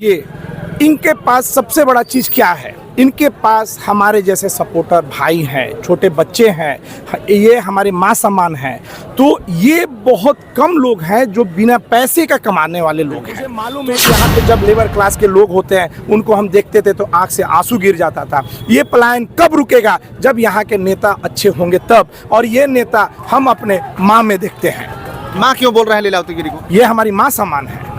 ये इनके पास सबसे बड़ा चीज़ क्या है? इनके पास हमारे जैसे सपोर्टर भाई हैं, छोटे बच्चे हैं, ये हमारी माँ समान हैं। तो ये बहुत कम लोग हैं जो बिना पैसे का कमाने वाले लोग हैं। मुझे मालूम है कि यहाँ पे जब लेबर क्लास के लोग होते हैं उनको हम देखते थे तो आँख से आंसू गिर जाता था। ये पलायन कब रुकेगा? जब यहाँ के नेता अच्छे होंगे तब। और ये नेता हम अपने माँ में देखते हैं। माँ क्यों बोल रहे हैं लीलावती गिरी को? ये हमारी माँ समान है।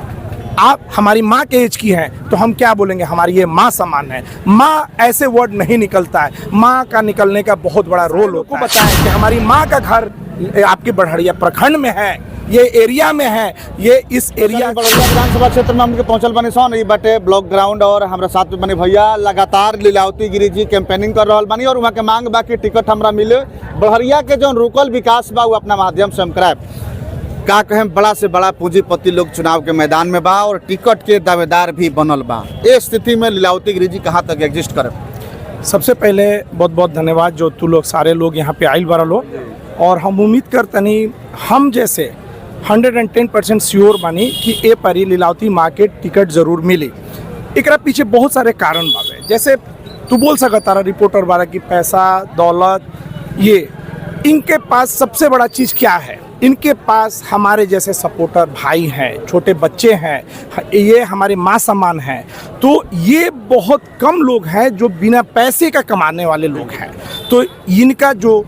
आप हमारी माँ के एज की हैं तो हम क्या बोलेंगे? हमारी ये माँ समान है। माँ ऐसे वर्ड नहीं निकलता है। माँ का निकलने का बहुत बड़ा रोल होता है। बताएं कि हमारी माँ का घर आपके बढ़िया प्रखंड में है, ये एरिया में है। ये इस एरिया बढ़िया विधानसभा क्षेत्र में हमके पहुंचल बने सन ई बाटे ब्लॉक ग्राउंड और हमारे साथ में बने भैया लगातार लीलावती गिरी जी कैंपेनिंग कर रहल बानी और वहाँ के मांग बा कि टिकट हमरा मिले। बढ़िया के जो रुकल विकास बा वो अपना माध्यम से हम कराए। का कहें बड़ा से बड़ा पूंजीपति लोग चुनाव के मैदान में बा और टिकट के दावेदार भी बनल बा। इस स्थिति में लीलावती गिरी जी कहाँ तक एग्जिस्ट करे? सबसे पहले बहुत बहुत धन्यवाद जो तू लोग सारे लोग यहाँ पे आइल बारा लो। और हम उम्मीद करतनी हम जैसे 110% श्योर बानी कि ए परी लीलावती माँ के टिकट जरूर मिली। एकरा पीछे बहुत सारे कारण बावे। जैसे तू बोल सकता तारा रिपोर्टर बारा कि पैसा दौलत, ये इनके पास सबसे बड़ा चीज़ क्या है? इनके पास हमारे जैसे सपोर्टर भाई हैं, छोटे बच्चे हैं, ये हमारी माँ समान हैं। तो ये बहुत कम लोग हैं जो बिना पैसे का कमाने वाले लोग हैं। तो इनका जो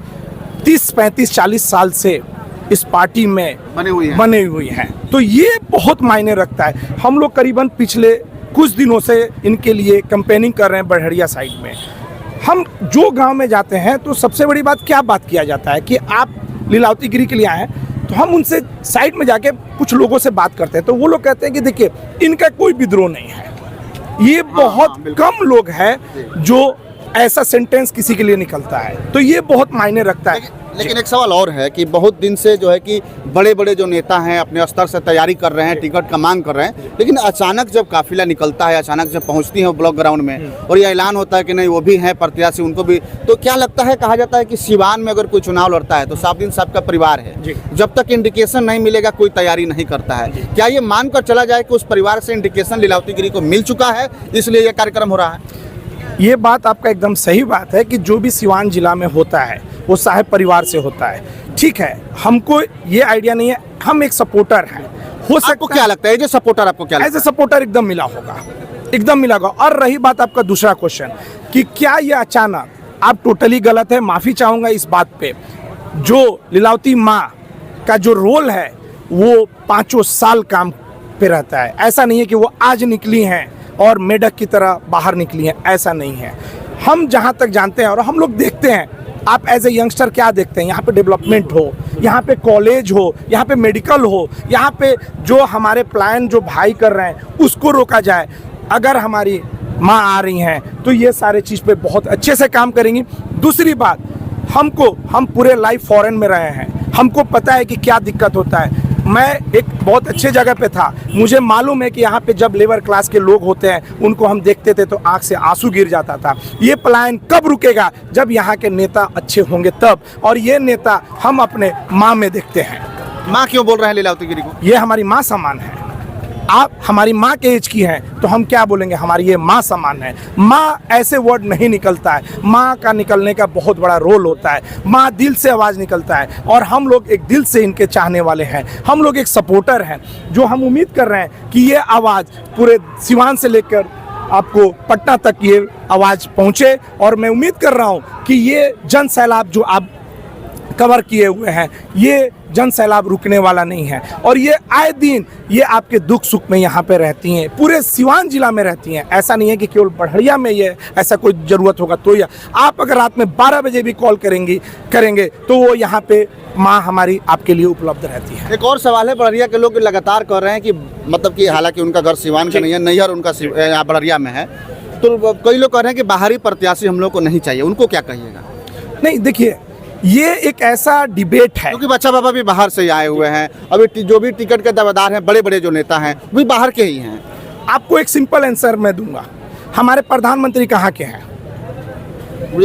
30, 35, 40 साल से इस पार्टी में बने हुई हैं तो ये बहुत मायने रखता है। हम लोग करीबन पिछले कुछ दिनों से इनके लिए कैंपेनिंग कर रहे हैं बढ़िया साइड में। हम जो गांव में जाते हैं तो सबसे बड़ी बात क्या बात किया जाता है कि आप लीलावती गिरी के लिए आए हैं। तो हम उनसे साइड में जाके कुछ लोगों से बात करते हैं तो वो लोग कहते हैं कि देखिए इनका कोई विद्रोह नहीं है। ये बहुत कम लोग हैं जो ऐसा सेंटेंस किसी के लिए निकलता है। तो ये बहुत मायने रखता है। लेकिन एक सवाल और है कि बहुत दिन से जो है कि बड़े बड़े जो नेता हैं अपने स्तर से तैयारी कर रहे हैं, टिकट का मांग कर रहे हैं, लेकिन अचानक जब काफिला निकलता है, अचानक जब पहुंचती है ब्लॉक ग्राउंड में और ये ऐलान होता है कि नहीं वो भी हैं प्रत्याशी, उनको भी, तो क्या लगता है? कहा जाता है कि सिवान में अगर कोई चुनाव लड़ता है तो साबुद्दीन साहब का परिवार है, जब तक इंडिकेशन नहीं मिलेगा कोई तैयारी नहीं करता है। क्या ये मानकर चला जाए कि उस परिवार से इंडिकेशन लीलावती गिरी को मिल चुका है इसलिए यह कार्यक्रम हो रहा है? ये बात आपका एकदम सही बात है कि जो भी सिवान जिला में होता है वो साहब परिवार से होता है। ठीक है, हमको ये आइडिया नहीं है, हम एक सपोर्टर हैं। हो सकता क्या लगता है जो सपोर्टर आपको क्या लगता है? एज ए सपोर्टर एकदम मिला होगा, एकदम मिला होगा। और रही बात आपका दूसरा क्वेश्चन कि क्या ये अचानक, आप टोटली गलत है, माफ़ी चाहूँगा इस बात पे। जो लीलावती माँ का जो रोल है वो 5 साल काम पे रहता है। ऐसा नहीं है कि वो आज निकली हैं और मेढक की तरह बाहर निकली हैं, ऐसा नहीं है। हम जहाँ तक जानते हैं और हम लोग देखते हैं, आप एज ए यंगस्टर क्या देखते हैं? यहाँ पे डेवलपमेंट हो, यहाँ पे कॉलेज हो, यहाँ पे मेडिकल हो, यहाँ पे जो हमारे प्लान जो भाई कर रहे हैं उसको रोका जाए। अगर हमारी माँ आ रही हैं तो ये सारे चीज़ पे बहुत अच्छे से काम करेंगी। दूसरी बात, हम पूरे लाइफ फॉरेन में रहे हैं, हमको पता है कि क्या दिक्कत होता है। मैं एक बहुत अच्छे जगह पे था, मुझे मालूम है कि यहाँ पे जब लेबर क्लास के लोग होते हैं उनको हम देखते थे तो आँख से आंसू गिर जाता था। ये पलायन कब रुकेगा? जब यहाँ के नेता अच्छे होंगे तब। और ये नेता हम अपने माँ में देखते हैं। माँ क्यों बोल रहे हैं लीलावती गिरी को? ये हमारी माँ समान है। आप हमारी माँ के एज की हैं तो हम क्या बोलेंगे? हमारी ये माँ समान है। माँ ऐसे वर्ड नहीं निकलता है। माँ का निकलने का बहुत बड़ा रोल होता है। माँ दिल से आवाज़ निकलता है और हम लोग एक दिल से इनके चाहने वाले हैं। हम लोग एक सपोर्टर हैं जो हम उम्मीद कर रहे हैं कि ये आवाज़ पूरे सिवान से लेकर आपको पटना तक ये आवाज़ पहुँचे। और मैं उम्मीद कर रहा हूँ कि ये जन सैलाब जो आप कवर किए हुए हैं, ये जन सैलाब रुकने वाला नहीं है। और ये आए दिन ये आपके दुख सुख में यहाँ पे रहती हैं, पूरे सिवान जिला में रहती हैं। ऐसा नहीं है कि केवल बढ़िया में ये ऐसा कोई ज़रूरत होगा तो या आप अगर रात में 12 बजे भी कॉल करेंगे तो वो यहाँ पे माँ हमारी आपके लिए उपलब्ध रहती है। एक और सवाल है, बढ़िया के लोग लगातार कर रहे हैं कि मतलब कि हालांकि उनका घर सिवान का नहीं है, नैहर उनका यहाँ बढ़िया में है, तो कई लोग कह रहे हैं कि बाहरी प्रत्याशी हम लोग को नहीं चाहिए, उनको क्या कहिएगा? नहीं, देखिए ये एक ऐसा डिबेट है क्योंकि बच्चा बाबा भी बाहर से आए हुए हैं, अभी जो भी टिकट के दावेदार हैं, बड़े बड़े जो नेता हैं वो बाहर के ही हैं। आपको एक सिंपल आंसर मैं दूंगा। हमारे प्रधानमंत्री कहाँ के हैं?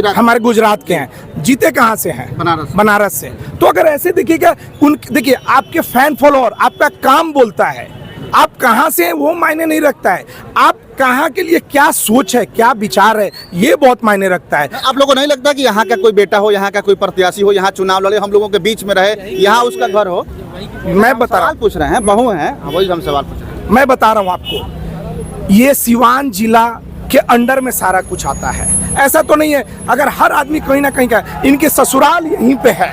हमारे गुजरात के हैं। जीते कहाँ से हैं? बनारस से। तो अगर ऐसे देखिएगा, देखिए आपके फैन फॉलोअर, आपका काम बोलता है। आप कहाँ से हैं वो मायने नहीं रखता है, आप कहाँ के लिए क्या सोच है, क्या विचार है, ये बहुत मायने रखता है। आप लोगों को नहीं लगता कि यहाँ का कोई बेटा हो, यहाँ का कोई प्रत्याशी हो, यहाँ चुनाव लड़े, हम लोगों के बीच में रहे, यहाँ उसका घर हो? मैं बता रहा सवाल पूछ रहे हैं, बहू हैं, वही हम सवाल पूछ रहे हैं। मैं बता रहा हूँ आपको, ये सिवान जिला के अंडर में सारा कुछ आता है, ऐसा तो नहीं है। अगर हर आदमी कहीं ना कहीं का, इनके ससुराल यहीं पे है।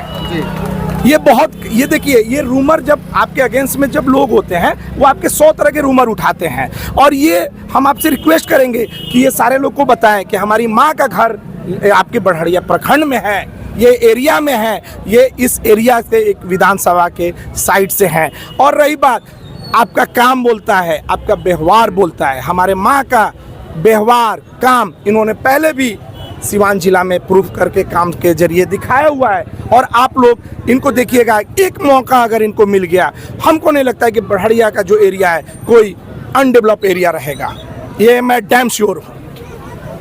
ये बहुत, ये देखिए, ये रूमर जब आपके अगेंस्ट में जब लोग होते हैं वो आपके 100 तरह के रूमर उठाते हैं, और ये हम आपसे रिक्वेस्ट करेंगे कि ये सारे लोग को बताएं कि हमारी माँ का घर आपके बढ़िया प्रखंड में है, ये एरिया में है, ये इस एरिया से एक विधानसभा के साइड से हैं। और रही बात, आपका काम बोलता है, आपका व्यवहार बोलता है। हमारे माँ का व्यवहार काम इन्होंने पहले भी सिवान जिला में प्रूफ करके काम के जरिए दिखाया हुआ है, और आप लोग इनको देखिएगा, एक मौका अगर इनको मिल गया, हमको नहीं लगता है कि बढ़िया का जो एरिया है कोई अनडेवलप एरिया रहेगा, ये मैं डैम श्योर हूँ।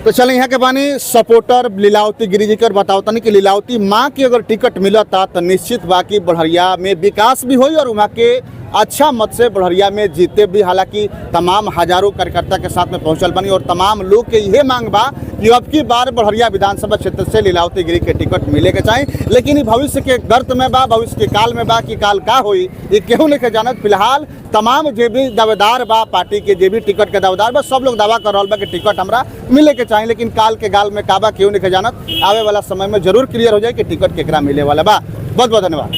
तो चले यहाँ के बानी सपोर्टर लीलावती गिरी जी कर बताओ तनी कि लीलावती माँ की अगर टिकट मिलता तो निश्चित बाकी बढ़िया में विकास भी हुई और वहाँ के अच्छा मत से बढ़िया में जीते भी। हालांकि तमाम हजारों कार्यकर्ता के साथ में पहुंचल बनी और तमाम लोग के यह मांग बा कि अब की बार बढ़िया विधानसभा क्षेत्र से लीलावती गिरी के टिकट मिले के चाहिए, लेकिन भविष्य के गर्त में बा, भविष्य के काल में बा कि काल का हुई ये केहू नहीं के जानत। फिलहाल तमाम जे भी दावेदार बा, पार्टी के जे भी टिकट के दावेदार बा, सब लोग दावा कर रहा बा कि टिकट हमरा मिले के चाहिए, लेकिन काल के गाल में काबा केहू नहीं के जानत। आवे वाला समय में जरूर क्लियर हो जाए कि टिकट केकरा मिले वाला बा। बहुत बहुत धन्यवाद।